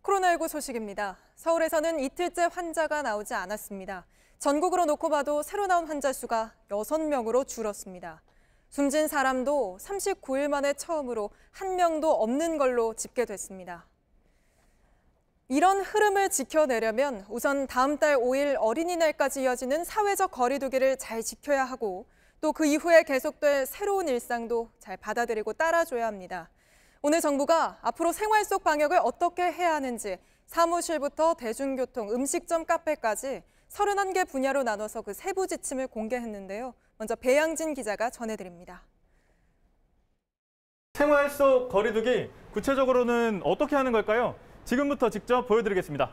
코로나19 소식입니다. 서울에서는 이틀째 환자가 나오지 않았습니다. 전국으로 놓고 봐도 새로 나온 환자 수가 6명으로 줄었습니다. 숨진 사람도 39일 만에 처음으로 1명도 없는 걸로 집계됐습니다. 이런 흐름을 지켜내려면 우선 다음 달 5일 어린이날까지 이어지는 사회적 거리 두기를 잘 지켜야 하고 또 그 이후에 계속될 새로운 일상도 잘 받아들이고 따라줘야 합니다. 오늘 정부가 앞으로 생활 속 방역을 어떻게 해야 하는지 사무실부터 대중교통, 음식점, 카페까지 31개 분야로 나눠서 그 세부 지침을 공개했는데요. 먼저 배양진 기자가 전해드립니다. 생활 속 거리두기, 구체적으로는 어떻게 하는 걸까요? 지금부터 직접 보여드리겠습니다.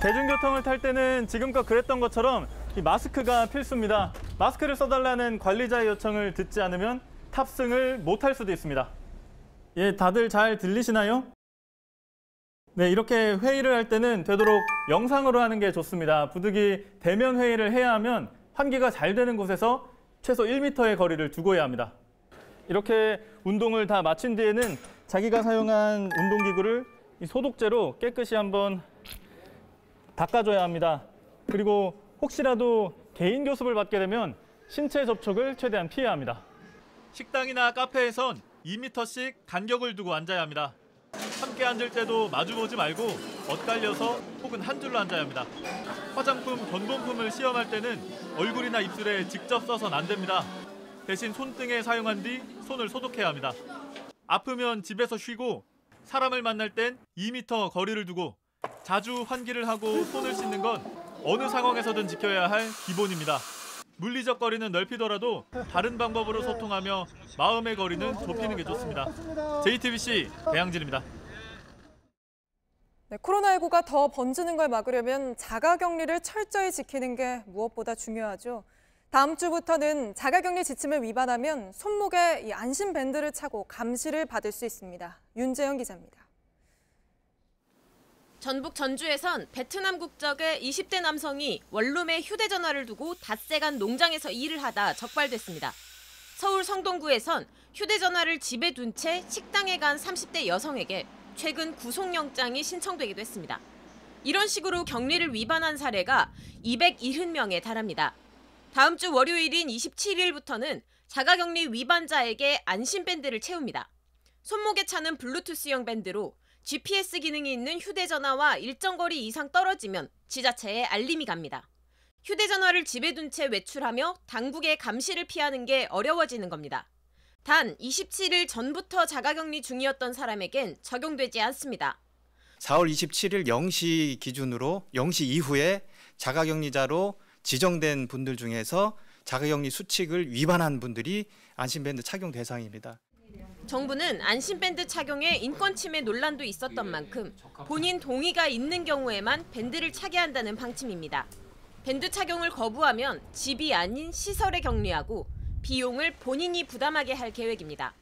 대중교통을 탈 때는 지금껏 그랬던 것처럼 이 마스크가 필수입니다. 마스크를 써달라는 관리자의 요청을 듣지 않으면 탑승을 못할 수도 있습니다. 예, 다들 잘 들리시나요? 네, 이렇게 회의를 할 때는 되도록 영상으로 하는 게 좋습니다. 부득이 대면 회의를 해야 하면 환기가 잘 되는 곳에서 최소 1m의 거리를 두고야 합니다. 이렇게 운동을 다 마친 뒤에는 자기가 사용한 운동기구를 이 소독제로 깨끗이 한번 닦아줘야 합니다. 그리고 혹시라도 개인 교습을 받게 되면 신체 접촉을 최대한 피해야 합니다. 식당이나 카페에선 2m씩 간격을 두고 앉아야 합니다. 함께 앉을 때도 마주보지 말고 엇갈려서 혹은 한 줄로 앉아야 합니다. 화장품, 건봉품을 시험할 때는 얼굴이나 입술에 직접 써선 안 됩니다. 대신 손등에 사용한 뒤 손을 소독해야 합니다. 아프면 집에서 쉬고 사람을 만날 땐 2m 거리를 두고 자주 환기를 하고 손을 씻는 건 어느 상황에서든 지켜야 할 기본입니다. 물리적 거리는 넓히더라도 다른 방법으로 소통하며 마음의 거리는 좁히는 게 좋습니다. JTBC 배양진입니다. 네, 코로나19가 더 번지는 걸 막으려면 자가격리를 철저히 지키는 게 무엇보다 중요하죠. 다음 주부터는 자가격리 지침을 위반하면 손목에 이 안심밴드를 차고 감시를 받을 수 있습니다. 윤재영 기자입니다. 전북 전주에선 베트남 국적의 20대 남성이 원룸에 휴대전화를 두고 닷새간 농장에서 일을 하다 적발됐습니다. 서울 성동구에선 휴대전화를 집에 둔 채 식당에 간 30대 여성에게 최근 구속영장이 신청되기도 했습니다. 이런 식으로 격리를 위반한 사례가 270명에 달합니다. 다음 주 월요일인 27일부터는 자가격리 위반자에게 안심밴드를 채웁니다. 손목에 차는 블루투스형 밴드로 GPS 기능이 있는 휴대전화와 일정 거리 이상 떨어지면 지자체에 알림이 갑니다. 휴대전화를 집에 둔 채 외출하며 당국의 감시를 피하는 게 어려워지는 겁니다. 단 27일 전부터 자가격리 중이었던 사람에겐 적용되지 않습니다. 4월 27일 0시 기준으로 0시 이후에 자가격리자로 지정된 분들 중에서 자가격리 수칙을 위반한 분들이 안심밴드 착용 대상입니다. 정부는 안심밴드 착용에 인권 침해 논란도 있었던 만큼 본인 동의가 있는 경우에만 밴드를 차게 한다는 방침입니다. 밴드 착용을 거부하면 집이 아닌 시설에 격리하고 비용을 본인이 부담하게 할 계획입니다.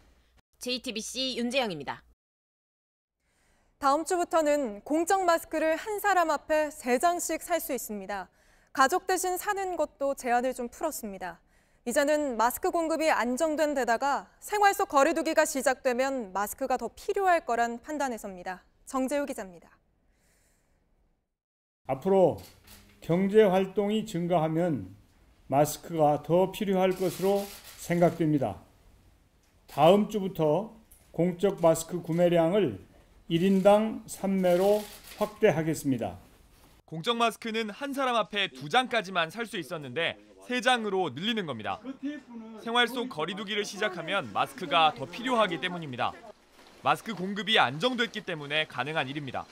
JTBC 윤재영입니다. 다음 주부터는 공적 마스크를 한 사람 앞에 3장씩 살 수 있습니다. 가족 대신 사는 것도 제한을 좀 풀었습니다. 이제는 마스크 공급이 안정된 데다가 생활 속 거리 두기가 시작되면 마스크가 더 필요할 거란 판단에서입니다. 정재우 기자입니다. 앞으로 경제 활동이 증가하면 마스크가 더 필요할 것으로 생각됩니다. 다음 주부터 공적 마스크 구매량을 1인당 3매로 확대하겠습니다. 공적 마스크는 한 사람 앞에 2장까지만 살 수 있었는데 3장으로 늘리는 겁니다. 생활 속 거리 두기를 시작하면 마스크가 더 필요하기 때문입니다. 마스크 공급이 안정됐기 때문에 가능한 일입니다.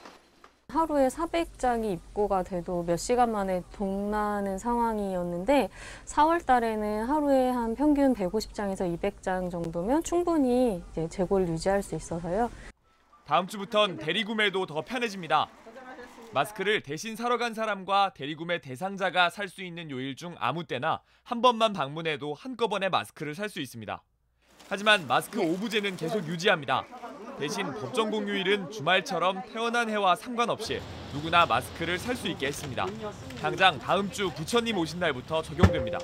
하루에 400장이 입고가 돼도 몇 시간 만에 동나는 상황이었는데 4월 달에는 하루에 한 평균 150장에서 200장 정도면 충분히 이제 재고를 유지할 수 있어서요. 다음 주부턴 대리구매도 더 편해집니다. 마스크를 대신 사러 간 사람과 대리구매 대상자가 살 수 있는 요일 중 아무 때나 한 번만 방문해도 한꺼번에 마스크를 살 수 있습니다. 하지만 마스크 오부제는 계속 유지합니다. 대신 법정 공휴일은 주말처럼 태어난 해와 상관없이 누구나 마스크를 살 수 있게 했습니다. 당장 다음 주 부처님 오신 날부터 적용됩니다.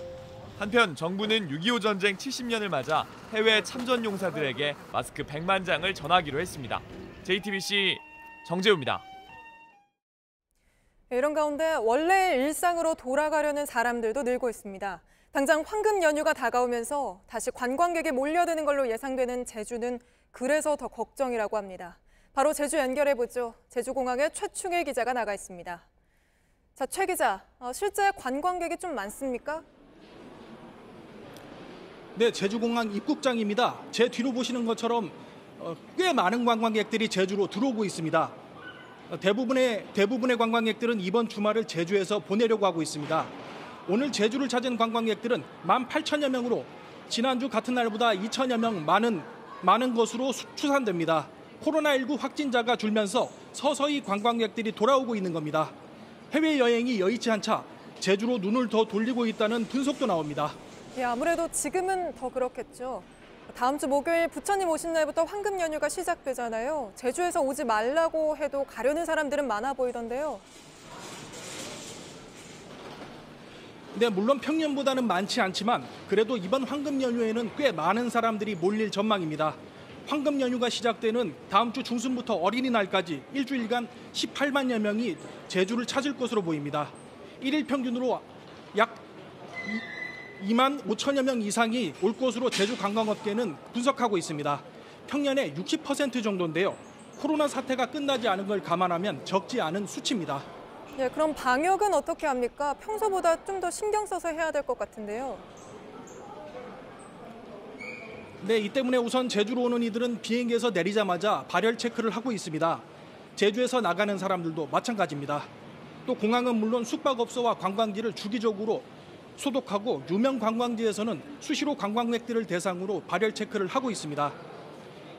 한편 정부는 6.25 전쟁 70년을 맞아 해외 참전 용사들에게 마스크 100만 장을 전하기로 했습니다. JTBC 정재우입니다. 이런 가운데 원래의 일상으로 돌아가려는 사람들도 늘고 있습니다. 당장 황금 연휴가 다가오면서 다시 관광객이 몰려드는 걸로 예상되는 제주는 그래서 더 걱정이라고 합니다. 바로 제주 연결해보죠. 제주공항에 최충일 기자가 나가 있습니다. 자, 최 기자, 실제 관광객이 좀 많습니까? 네, 제주공항 입국장입니다. 제 뒤로 보시는 것처럼 꽤 많은 관광객들이 제주로 들어오고 있습니다. 대부분의 관광객들은 이번 주말을 제주에서 보내려고 하고 있습니다. 오늘 제주를 찾은 관광객들은 18,000여 명으로 지난주 같은 날보다 2,000여 명 많은 것으로 추산됩니다. 코로나19 확진자가 줄면서 서서히 관광객들이 돌아오고 있는 겁니다. 해외여행이 여의치 않자 제주로 눈을 더 돌리고 있다는 분석도 나옵니다. 예, 아무래도 지금은 더 그렇겠죠. 다음 주 목요일 부처님 오신 날부터 황금 연휴가 시작되잖아요. 제주에서 오지 말라고 해도 가려는 사람들은 많아 보이던데요. 네, 물론 평년보다는 많지 않지만 그래도 이번 황금 연휴에는 꽤 많은 사람들이 몰릴 전망입니다. 황금 연휴가 시작되는 다음 주 중순부터 어린이날까지 일주일간 18만여 명이 제주를 찾을 것으로 보입니다. 1일 평균으로 약 2만 5천여 명 이상이 올 것으로 제주 관광업계는 분석하고 있습니다. 평년의 60% 정도인데요. 코로나 사태가 끝나지 않은 걸 감안하면 적지 않은 수치입니다. 예, 그럼 방역은 어떻게 합니까? 평소보다 좀 더 신경 써서 해야 될 것 같은데요. 네, 이 때문에 우선 제주로 오는 이들은 비행기에서 내리자마자 발열 체크를 하고 있습니다. 제주에서 나가는 사람들도 마찬가지입니다. 또 공항은 물론 숙박업소와 관광지를 주기적으로 소독하고 유명 관광지에서는 수시로 관광객들을 대상으로 발열 체크를 하고 있습니다.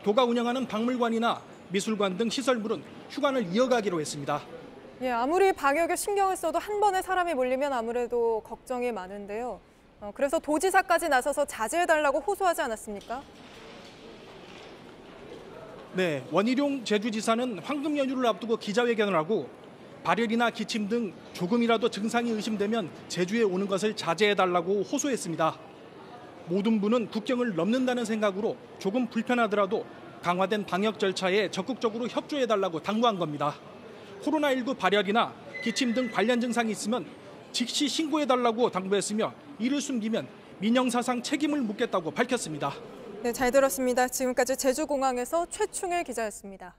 도가 운영하는 박물관이나 미술관 등 시설물은 휴관을 이어가기로 했습니다. 예, 아무리 방역에 신경을 써도 한 번에 사람이 몰리면 아무래도 걱정이 많은데요. 그래서 도지사까지 나서서 자제해달라고 호소하지 않았습니까? 네, 원희룡 제주지사는 황금 연휴를 앞두고 기자회견을 하고 발열이나 기침 등 조금이라도 증상이 의심되면 제주에 오는 것을 자제해달라고 호소했습니다. 모든 분은 국경을 넘는다는 생각으로 조금 불편하더라도 강화된 방역 절차에 적극적으로 협조해달라고 당부한 겁니다. 코로나19 발열이나 기침 등 관련 증상이 있으면 즉시 신고해달라고 당부했으며 이를 숨기면 민형사상 책임을 묻겠다고 밝혔습니다. 네, 잘 들었습니다. 지금까지 제주공항에서 최충일 기자였습니다.